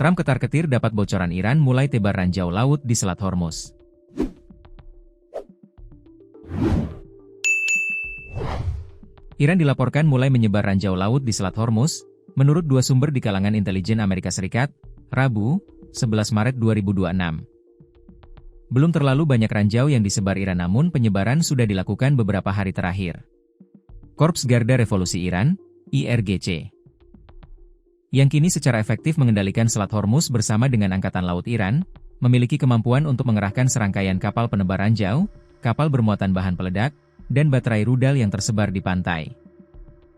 Trump ketar-ketir dapat bocoran Iran mulai tebar ranjau laut di Selat Hormuz. Iran dilaporkan mulai menyebar ranjau laut di Selat Hormuz, menurut dua sumber di kalangan intelijen Amerika Serikat, Rabu, 11 Maret 2026. Belum terlalu banyak ranjau yang disebar Iran, namun penyebaran sudah dilakukan beberapa hari terakhir. Korps Garda Revolusi Iran, IRGC, yang kini secara efektif mengendalikan Selat Hormuz bersama dengan Angkatan Laut Iran, memiliki kemampuan untuk mengerahkan serangkaian kapal penebar ranjau, kapal bermuatan bahan peledak, dan baterai rudal yang tersebar di pantai.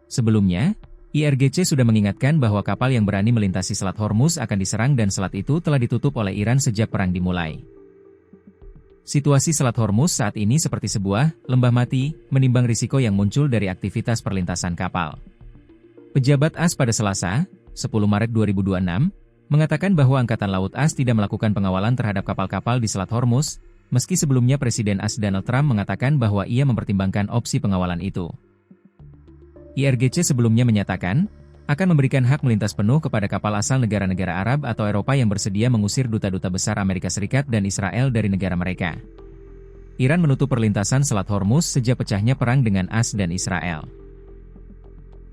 Sebelumnya, IRGC sudah mengingatkan bahwa kapal yang berani melintasi Selat Hormuz akan diserang dan selat itu telah ditutup oleh Iran sejak perang dimulai. Situasi Selat Hormuz saat ini seperti sebuah lembah mati, menimbang risiko yang muncul dari aktivitas perlintasan kapal. Pejabat AS pada Selasa, 10 Maret 2026, mengatakan bahwa Angkatan Laut AS tidak melakukan pengawalan terhadap kapal-kapal di Selat Hormuz, meski sebelumnya Presiden AS Donald Trump mengatakan bahwa ia mempertimbangkan opsi pengawalan itu. IRGC sebelumnya menyatakan, akan memberikan hak melintas penuh kepada kapal asal negara-negara Arab atau Eropa yang bersedia mengusir duta-duta besar Amerika Serikat dan Israel dari negara mereka. Iran menutup perlintasan Selat Hormuz sejak pecahnya perang dengan AS dan Israel.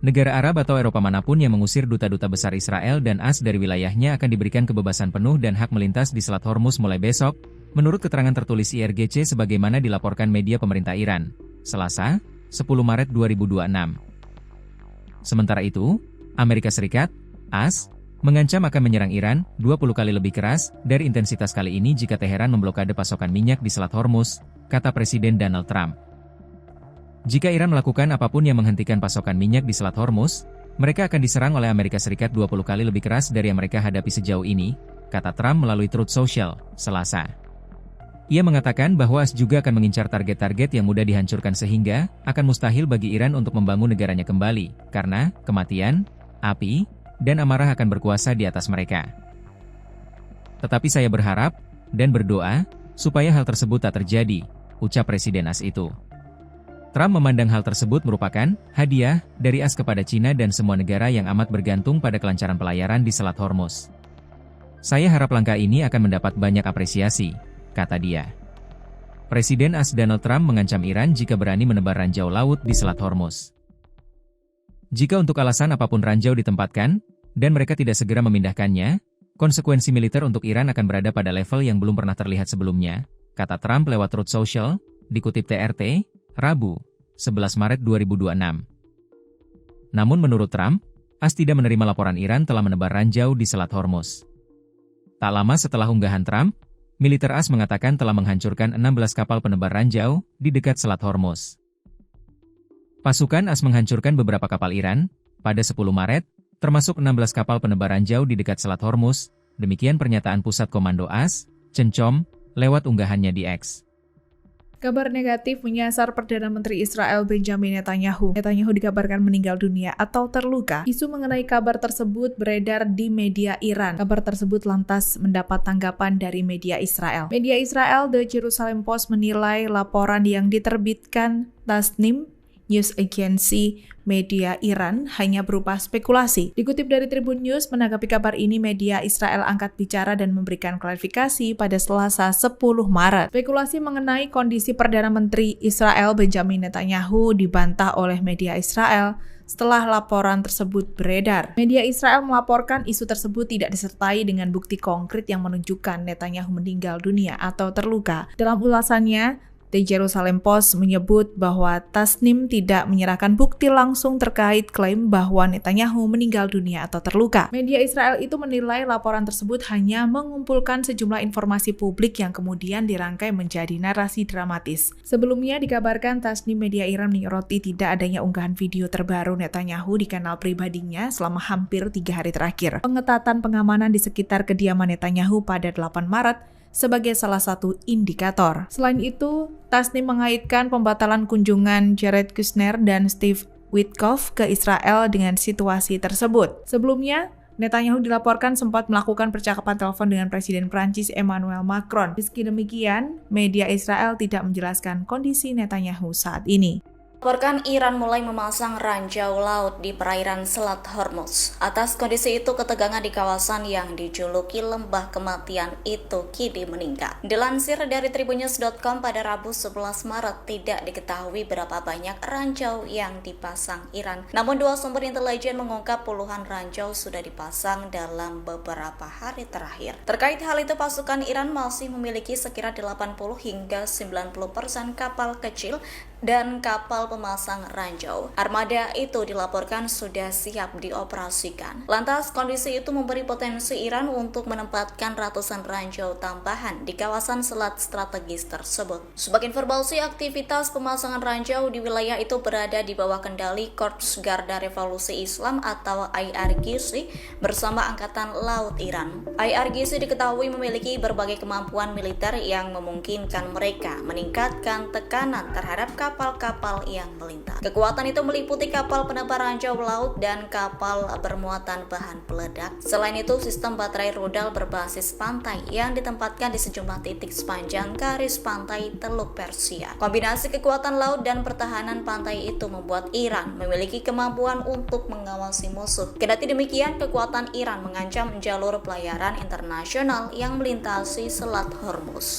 Negara Arab atau Eropa manapun yang mengusir duta-duta besar Israel dan AS dari wilayahnya akan diberikan kebebasan penuh dan hak melintas di Selat Hormuz mulai besok, menurut keterangan tertulis IRGC sebagaimana dilaporkan media pemerintah Iran, Selasa, 10 Maret 2026. Sementara itu, Amerika Serikat, AS, mengancam akan menyerang Iran 20 kali lebih keras dari intensitas kali ini jika Teheran memblokade pasokan minyak di Selat Hormuz, kata Presiden Donald Trump. Jika Iran melakukan apapun yang menghentikan pasokan minyak di Selat Hormuz, mereka akan diserang oleh Amerika Serikat 20 kali lebih keras dari yang mereka hadapi sejauh ini, kata Trump melalui Truth Social, Selasa. Ia mengatakan bahwa AS juga akan mengincar target-target yang mudah dihancurkan sehingga akan mustahil bagi Iran untuk membangun negaranya kembali, karena kematian, api, dan amarah akan berkuasa di atas mereka. Tetapi saya berharap dan berdoa supaya hal tersebut tak terjadi, ucap Presiden AS itu. Trump memandang hal tersebut merupakan hadiah dari AS kepada China dan semua negara yang amat bergantung pada kelancaran pelayaran di Selat Hormuz. Saya harap langkah ini akan mendapat banyak apresiasi, kata dia. Presiden AS Donald Trump mengancam Iran jika berani menebar ranjau laut di Selat Hormuz. Jika untuk alasan apapun ranjau ditempatkan, dan mereka tidak segera memindahkannya, konsekuensi militer untuk Iran akan berada pada level yang belum pernah terlihat sebelumnya, kata Trump lewat Truth Social, dikutip TRT, Rabu, 11 Maret 2026. Namun menurut Trump, AS tidak menerima laporan Iran telah menebar ranjau di Selat Hormuz. Tak lama setelah unggahan Trump, militer AS mengatakan telah menghancurkan 16 kapal penebar ranjau di dekat Selat Hormuz. Pasukan AS menghancurkan beberapa kapal Iran pada 10 Maret, termasuk 16 kapal penebar ranjau di dekat Selat Hormuz, demikian pernyataan Pusat Komando AS, CENTCOM, lewat unggahannya di X. Kabar negatif menyasar Perdana Menteri Israel Benjamin Netanyahu. Netanyahu dikabarkan meninggal dunia atau terluka. Isu mengenai kabar tersebut beredar di media Iran. Kabar tersebut lantas mendapat tanggapan dari media Israel. Media Israel, The Jerusalem Post, menilai laporan yang diterbitkan Tasnim News Agency media Iran hanya berupa spekulasi. Dikutip dari Tribun News, menanggapi kabar ini media Israel angkat bicara dan memberikan klarifikasi pada Selasa 10 Maret. Spekulasi mengenai kondisi Perdana Menteri Israel Benjamin Netanyahu dibantah oleh media Israel setelah laporan tersebut beredar. Media Israel melaporkan isu tersebut tidak disertai dengan bukti konkret yang menunjukkan Netanyahu meninggal dunia atau terluka. Dalam ulasannya, The Jerusalem Post menyebut bahwa Tasnim tidak menyerahkan bukti langsung terkait klaim bahwa Netanyahu meninggal dunia atau terluka. Media Israel itu menilai laporan tersebut hanya mengumpulkan sejumlah informasi publik yang kemudian dirangkai menjadi narasi dramatis. Sebelumnya dikabarkan Tasnim media Iran menyoroti tidak adanya unggahan video terbaru Netanyahu di kanal pribadinya selama hampir 3 hari terakhir. Pengetatan pengamanan di sekitar kediaman Netanyahu pada 8 Maret sebagai salah satu indikator. Selain itu, Tasnim mengaitkan pembatalan kunjungan Jared Kushner dan Steve Witkoff ke Israel dengan situasi tersebut. Sebelumnya, Netanyahu dilaporkan sempat melakukan percakapan telepon dengan Presiden Prancis Emmanuel Macron. Meski demikian, media Israel tidak menjelaskan kondisi Netanyahu saat ini. Laporkan Iran mulai memasang ranjau laut di perairan Selat Hormuz. Atas kondisi itu, ketegangan di kawasan yang dijuluki lembah kematian itu kini meningkat. Dilansir dari tribunnews.com pada Rabu 11 Maret, tidak diketahui berapa banyak ranjau yang dipasang Iran. Namun dua sumber intelijen mengungkap puluhan ranjau sudah dipasang dalam beberapa hari terakhir. Terkait hal itu, pasukan Iran masih memiliki sekira 80 hingga 90% kapal kecil dan kapal pemasang ranjau. Armada itu dilaporkan sudah siap dioperasikan. Lantas, kondisi itu memberi potensi Iran untuk menempatkan ratusan ranjau tambahan di kawasan selat strategis tersebut. Sebagai informasi, aktivitas pemasangan ranjau di wilayah itu berada di bawah kendali Korps Garda Revolusi Islam atau IRGC bersama Angkatan Laut Iran. IRGC diketahui memiliki berbagai kemampuan militer yang memungkinkan mereka meningkatkan tekanan terhadap kapal-kapal yang melintas. Kekuatan itu meliputi kapal penebar ranjau laut dan kapal bermuatan bahan peledak. Selain itu, sistem baterai rudal berbasis pantai yang ditempatkan di sejumlah titik sepanjang garis pantai Teluk Persia. Kombinasi kekuatan laut dan pertahanan pantai itu membuat Iran memiliki kemampuan untuk mengawasi musuh. Kendati demikian, kekuatan Iran mengancam jalur pelayaran internasional yang melintasi Selat Hormuz.